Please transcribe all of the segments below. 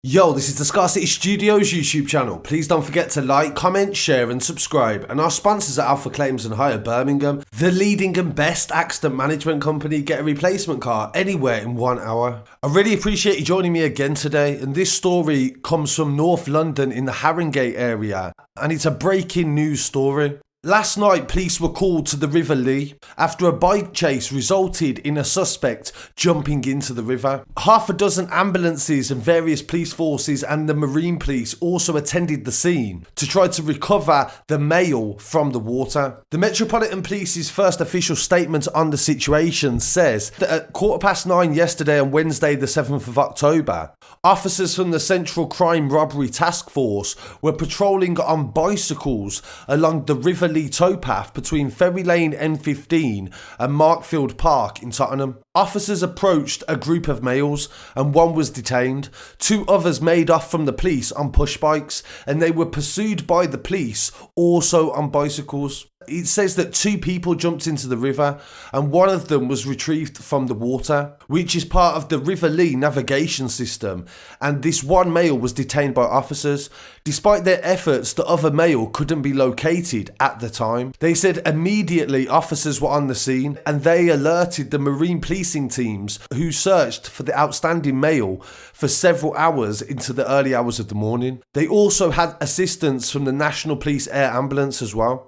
Yo, this is the Scarcity Studios YouTube channel. Please don't forget to like, comment, share and subscribe. And our sponsors are Alpha Claims and Hire Birmingham, the leading and best accident management company. Get a replacement car anywhere in 1 hour. I really appreciate you joining me again today. And this story comes from North London in the Haringey area. And it's a breaking news story. Last night, police were called to the River Lee after a bike chase resulted in a suspect jumping into the river. Half a dozen ambulances and various police forces and the Marine Police also attended the scene to try to recover the male from the water. The Metropolitan Police's first official statement on the situation says that at 9:15 yesterday on Wednesday the 7th of October, officers from the Central Crime Robbery Task Force were patrolling on bicycles along the River Lee towpath between Ferry Lane N15 and Markfield Park in Tottenham. Officers approached a group of males and one was detained. Two others made off from the police on pushbikes and they were pursued by the police also on bicycles. It says that two people jumped into the river and one of them was retrieved from the water, which is part of the River Lee navigation system, and this one male was detained by officers. Despite their efforts, the other male couldn't be located at the time. They said immediately officers were on the scene and they alerted the Marine policing teams who searched for the outstanding male for several hours into the early hours of the morning. They also had assistance from the National Police Air Ambulance as well.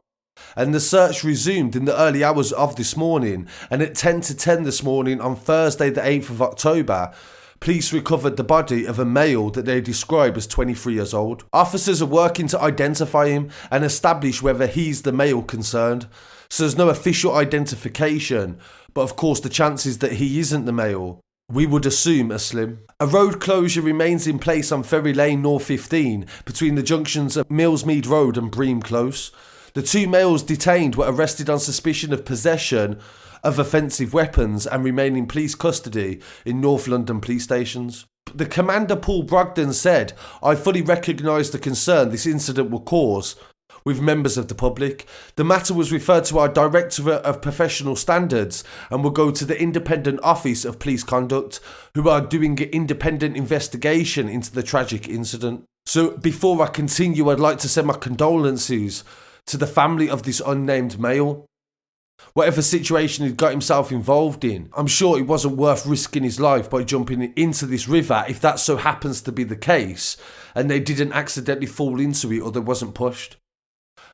And the search resumed in the early hours of this morning, and at 10 to 10 this morning on Thursday the 8th of October, police recovered the body of a male that they describe as 23 years old. Officers are working to identify him and establish whether he's the male concerned, so there's no official identification, but of course the chances that he isn't the male, we would assume, are slim. A road closure remains in place on Ferry Lane North 15 between the junctions of Millsmead Road and Bream Close. The two males detained were arrested on suspicion of possession of offensive weapons and remain in police custody in North London police stations. The Commander Paul Brogdon said, "I fully recognise the concern this incident will cause with members of the public. The matter was referred to our Directorate of Professional Standards and will go to the Independent Office of Police Conduct, who are doing an independent investigation into the tragic incident." So before I continue, I'd like to send my condolences to the family of this unnamed male. Whatever situation he'd got himself involved in, I'm sure it wasn't worth risking his life by jumping into this river if that so happens to be the case and they didn't accidentally fall into it or they wasn't pushed.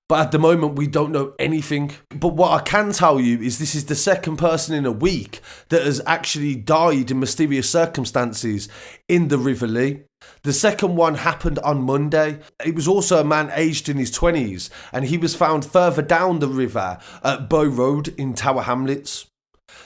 But at the moment we don't know anything. But what I can tell you is this is the second person in a week that has actually died in mysterious circumstances in the River Lee. The second one happened on Monday. It was also a man aged in his 20s and he was found further down the river at Bow Road in Tower Hamlets.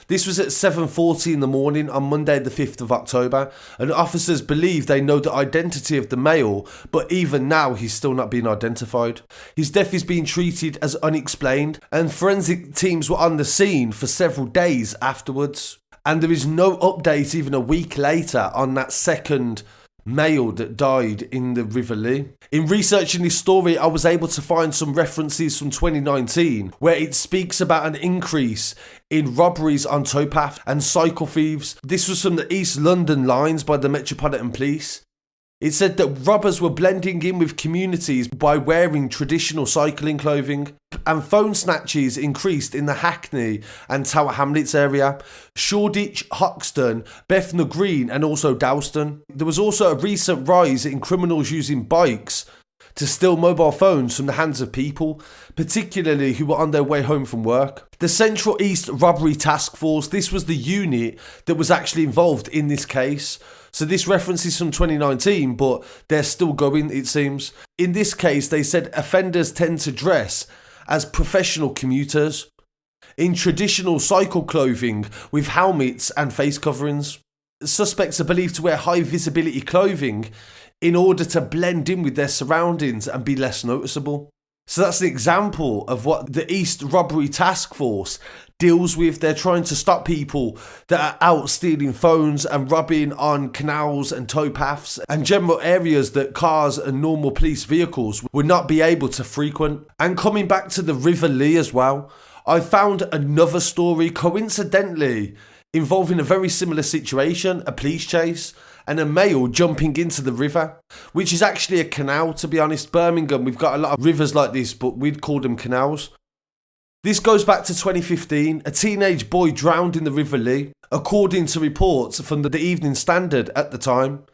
This was at 7:40 in the morning on Monday the 5th of October, and officers believe they know the identity of the male, but even now he's still not being identified. His death is being treated as unexplained and forensic teams were on the scene for several days afterwards. And there is no update even a week later on that second male that died in the River Lee. In researching this story, I was able to find some references from 2019 where it speaks about an increase in robberies on towpath and cycle thieves. This was from the East London lines by the Metropolitan Police. It said that robbers were blending in with communities by wearing traditional cycling clothing, and phone snatches increased in the Hackney and Tower Hamlets area, Shoreditch, Hoxton, Bethnal Green and also Dalston. There was also a recent rise in criminals using bikes to steal mobile phones from the hands of people, particularly who were on their way home from work. The Central East Robbery Task Force, this was the unit that was actually involved in this case. So this reference is from 2019, but they're still going, it seems. In this case, they said offenders tend to dress as professional commuters in traditional cycle clothing with helmets and face coverings. Suspects are believed to wear high visibility clothing in order to blend in with their surroundings and be less noticeable. So that's an example of what the East Robbery Task Force deals with. They're trying to stop people that are out stealing phones and robbing on canals and towpaths and general areas that cars and normal police vehicles would not be able to frequent. And coming back to the River Lee as well, I found another story. Coincidentally, involving a very similar situation, a police chase, and a male jumping into the river, which is actually a canal, to be honest. Birmingham, we've got a lot of rivers like this, but we'd call them canals. This goes back to 2015. A teenage boy drowned in the River Lee, according to reports from the Evening Standard at the time.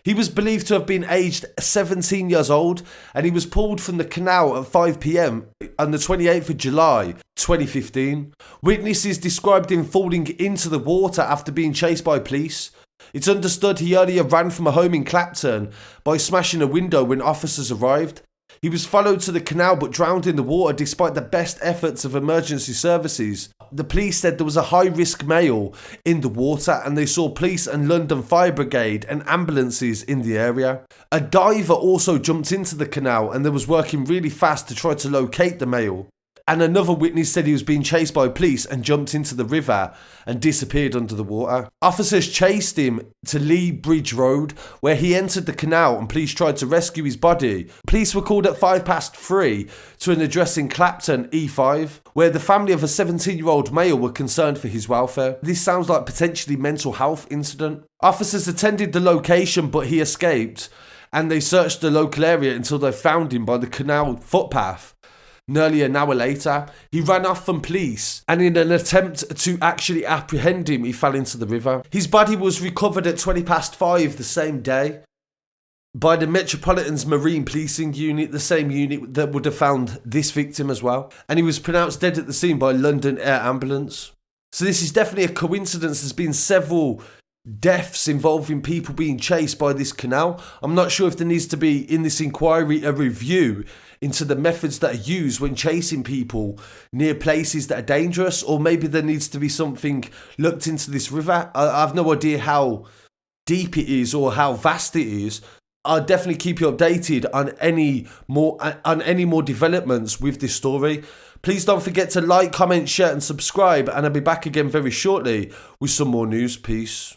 He was believed to have been aged 17 years old, and he was pulled from the canal at 5 p.m. on the 28th of July 2015. Witnesses described him falling into the water after being chased by police. It's understood he earlier ran from a home in Clapton by smashing a window when officers arrived. He was followed to the canal but drowned in the water despite the best efforts of emergency services. The police said there was a high-risk male in the water, and they saw police and London Fire Brigade and ambulances in the area. A diver also jumped into the canal and was working really fast to try to locate the male. And another witness said he was being chased by police and jumped into the river and disappeared under the water. Officers chased him to Lee Bridge Road, where he entered the canal, and police tried to rescue his body. Police were called at 3:05 to an address in Clapton, E5, where the family of a 17-year-old male were concerned for his welfare. This sounds like potentially mental health incident. Officers attended the location, but he escaped, and they searched the local area until they found him by the canal footpath. Nearly an hour later, he ran off from police, and in an attempt to actually apprehend him, he fell into the river. His body was recovered at 5:20 the same day by the Metropolitan's Marine Policing Unit, the same unit that would have found this victim as well. And he was pronounced dead at the scene by London Air Ambulance. So this is definitely a coincidence. There's been several deaths involving people being chased by this canal. I'm not sure if there needs to be, in this inquiry, a review into the methods that are used when chasing people near places that are dangerous, or maybe there needs to be something looked into this river. I have no idea how deep it is or how vast it is. I'll definitely keep you updated on any more developments with this story. Please don't forget to like, comment, share and subscribe, and I'll be back again very shortly with some more news. Peace.